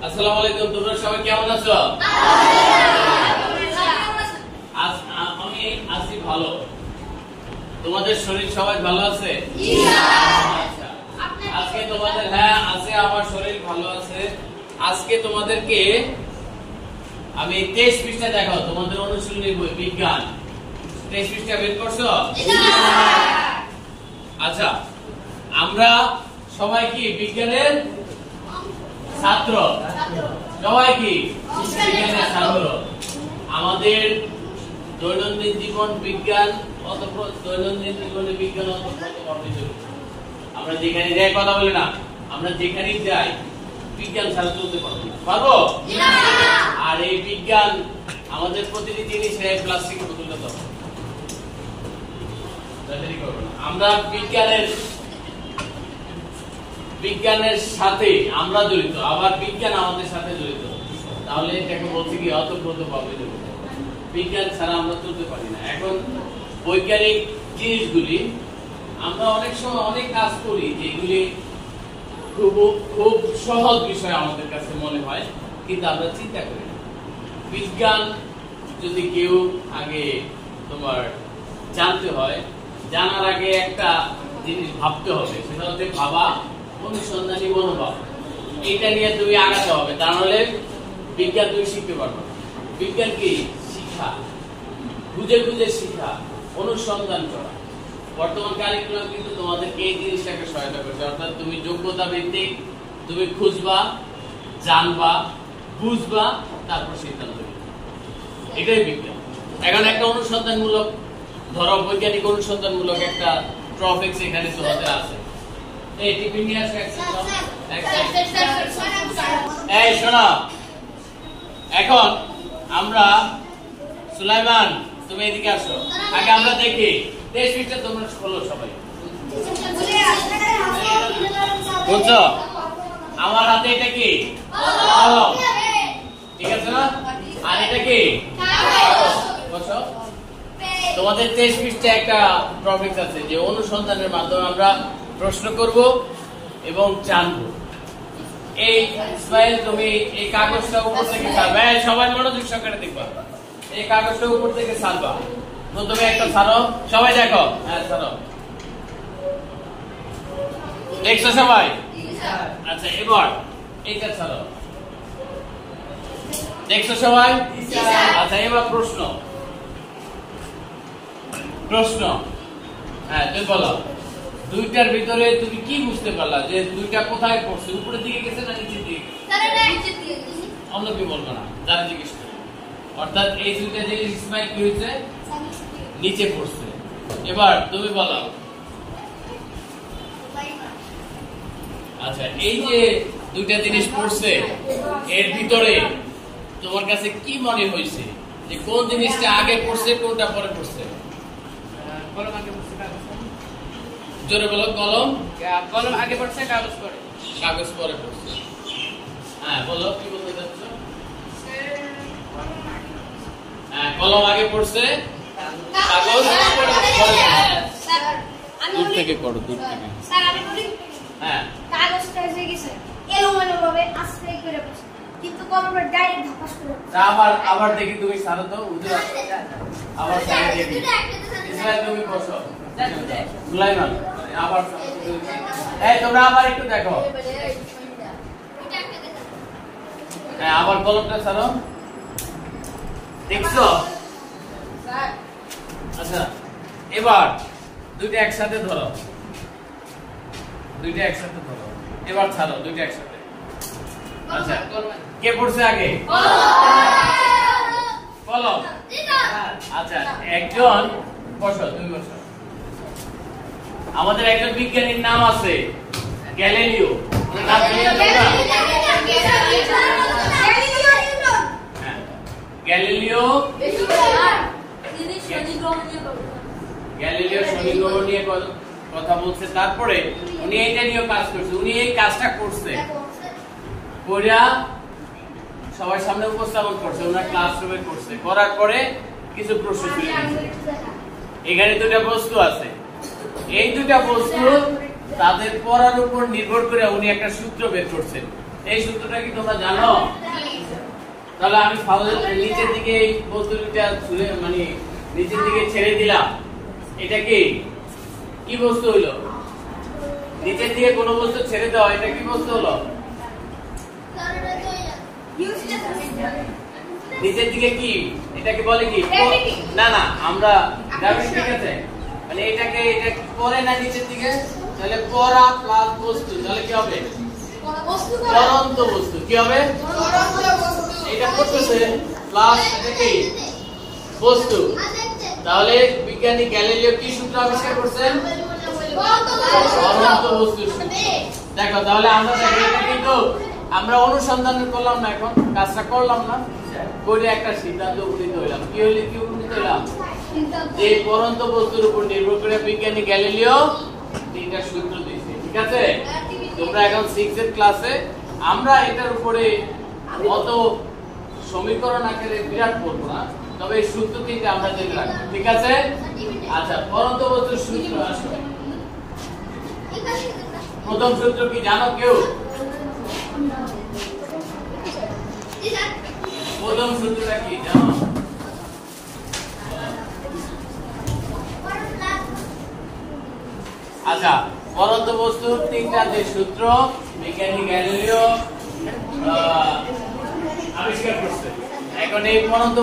আসসালামু আলাইকুম, তোমরা সবাই কেমন আছো? আমি আছি ভালো। তোমাদের শরীর সবাই ভালো আছে? আচ্ছা, আজকে তোমাদের আছে, আমার শরীর ভালো আছে। আজকে তোমাদেরকে আমি 23 পৃষ্ঠা দেখাও, তোমাদের অনুশীলনী বই বিজ্ঞান 23 পৃষ্ঠা বের করছো? আচ্ছা, আমরা সবাই কি বিজ্ঞানের ছাত্র? সবাই কি বিজ্ঞানের ছাত্র? আমাদের দৈনন্দিন জীবন বিজ্ঞান, দৈনন্দিন জীবনে বিজ্ঞান আমরা যেখানে যাই, কথা বলি না, আমরা যেখানেই যাই বিজ্ঞান ছাড়া চলতে পারবো? আর এই বিজ্ঞান আমাদের প্রতিটি জিনিসে প্লাস্টিকের বোতলটা দাও, আমরা বিজ্ঞানের সাথে আমরা জড়িত, আবার বিজ্ঞান আমাদের সাথে জড়িত। তাহলে এটাকে বলছি কি অতপ্রতভাবে জড়িত। বিজ্ঞান ছাড়া আমরা চলতে পারি না। এখন বৈজ্ঞানিক জিনিসগুলি আমরা অনেক সময় অনেক কাজ করি যেগুলি খুব সহজ বিষয় আমাদের কাছে মনে হয়, কিন্তু আমরা চিন্তা করি না। বিজ্ঞান যদি কেউ আগে তোমার জানতে হয়, জানার আগে একটা জিনিস ভাবতে হবে, সেটা হচ্ছে ভাবা, অনুসন্ধানী মনোভাব। এটা নিয়ে তুমি আগাতে হবে, তা নাহলে বিজ্ঞান তুমি শিখতে পারবে না। বিজ্ঞান কি? শিক্ষা, খুঁজে খুঁজে শিক্ষা, অনুসন্ধান করা। বর্তমান কারিকুলাম কিন্তু তোমাদেরকে এই জিনিসটাকে সহায়তা করছে, অর্থাৎ তুমি যোগ্যতা ভিত্তিক তুমি খুঁজবা, জানবা, বুঝবা, তারপর সিদ্ধান্ত নিবা। এটাই বিজ্ঞান। এখন একটা অনুসন্ধানমূলক, ধরো বৈজ্ঞানিক অনুসন্ধানমূলক একটা টপিক এখানে তোমাদের আছে। এই টিফিন নিয়ে আসো, এই শোনো, এখন আমরা সুলাইমান তুমি এদিকে আসো, আগে আমরা দেখি 23 পৃষ্ঠা তোমরা খোলো সবাই। বুঝছো? আমার হাতে এটা কি? ঠিক আছে না? আর এটা কি? বসো। তোমাদের 23 পৃষ্ঠা একটা টপিক আছে যে অনুসন্ধানের মাধ্যমে আমরা প্রশ্ন করব এবং জানবো। এই ইসমাইল তুমি এই কাগজটা উপর থেকে ছাড়বে, সবাই মনোযোগ সহকারে দেখবা। এই কাগজটা উপর থেকে ছাড়বা। প্রথমে একটা ছাড়ো, সবাই দেখো। হ্যাঁ ছাড়ো, দেখছো সবাই? আচ্ছা, এবার এইটা ছাড়ো, দেখছো সবাই? আচ্ছা, এবার প্রশ্ন। হ্যাঁ তুমি বলো, দুইটার ভিতরে তুমি কি বুঝতে পারলা? যে দুইটা কোথায় পড়ছে, উপরের দিকে গেছে না নিচের দিকে? অন্য কি বলবো না, যারা জিজ্ঞেস করে। অর্থাৎ এই দুইটা জিনিস ইসমাইল কি হয়েছে? নিচে পড়ছে। এবার তুমি বলো। আচ্ছা, এই যে দুইটা জিনিস পড়ছে, এর ভিতরে তোমার কাছে কি মনে হয়েছে যে কোন জিনিসটা আগে পড়ছে, কোনটা পরে পড়ছে? কলম আগে পড়ছে, কাগজ জোরে বলো। কলম আগে পড়ছে, কাগজ পরে। কাগজ পরে পড়ছে। হ্যাঁ বলো, কি বলতে চাচ্ছ? হ্যাঁ, কলম আগে পড়ছে, কাগজ পরে পড়ছে। দূর থেকে করো, দূর থেকে। স্যার আমি বলি, হ্যাঁ, কাগজটা এসে গেছে এলোমেলো ভাবে আস্তে করে পড়ছে, কিন্তু কলমটা ডাইরেক্ট ধাপাস করে পড়ছে। আবার দেখি, তুমি ছাড়ো তো, উজুর আবার ছাড়ো দেখি। ইসরায়েল তুমি বসো, সুলাইমান আবার। এই তোমরা আবার একটু দেখো। হ্যাঁ, আবার কলমটা ছাড়ো, দেখছো? আচ্ছা, এবার দুইটা একসাথে ধরো, এবার ছাড়ো দুইটা একসাথে। আচ্ছা, কে পড়ছে আগে? কলম। আচ্ছা, একজন বসো, তুমি বসো। আমাদের একজন বিজ্ঞানীর নাম আছে গ্যালিলিও। গ্যালিলিও শনি গ্রহ নিয়ে কথা বলছে, তারপরে উনি এইটা নিয়ে কাজ করছে। উনি এই কাজটা করছে, সবার সামনে উপস্থাপন করছে, ওনার ক্লাসরুমে করছে। করার পরে কিছু প্রশ্ন ছিল। এখানে দুটা বস্তু আছে, এই দুটা বস্তু তাদের পড়ার উপর নির্ভর করে উনি একটা সূত্র বের করছেন। এই সূত্রটা কি তোমরা জানো? তাহলে আমি নিচের দিকে এই বস্তুটা ছুঁড়ে মানে নিচের দিকে ছেড়ে দিলাম, এটা কি বস্তু হইলো? নিচের দিকে কোন বস্তু ছেড়ে দেওয়া, এটা কি বস্তু হলো? নিচের দিকে কি এটাকে বলে কি? না না, আমরা গ্র্যাভিটি, ঠিক আছে, মানে এটাকে এটা পড়ে না নিচের দিকে, তাহলে পড়া প্লাস বস্তু, তাহলে কি হবে? পরন্ত বস্তু। কি হবে? এটা পড়তেছে প্লাস এটা কি বস্তু। তাহলে বিজ্ঞানী গ্যালিলিও কি সূত্র আবিষ্কার করছেন? পরন্ত বস্তুর সূত্র। দেখো তাহলে আমরা দেখো এটা কিন্তু আমরা অনুসন্ধান করলাম না, এখন কাজটা করলাম না, করে একটা সিদ্ধান্ত উপনীত হইলাম। কি উপনীত হইলাম? যে পরন্ত বস্তুর উপর নির্ভর করে বিজ্ঞানী গ্যালিলিও তিনটা সূত্র দিয়েছে। ঠিক আছে, তোমরা এখন 6 এর ক্লাসে আমরা এটার উপরে অত সমীকরণ আকারে বিরাট করবো না, তবে এই সূত্র তিনটা আমরা জেনে রাখবো। ঠিক আছে? আচ্ছা, পরন্ত বস্তুর সূত্র আসলে প্রথম সূত্র কি জানো কেউ? প্রথম সূত্রটা কি জানো? আচ্ছা, পরন্ত বস্তুর তিনটা যে সূত্র বিজ্ঞানী গ্যালিলিও আবিষ্কার করছে, এখন এই পরন্ত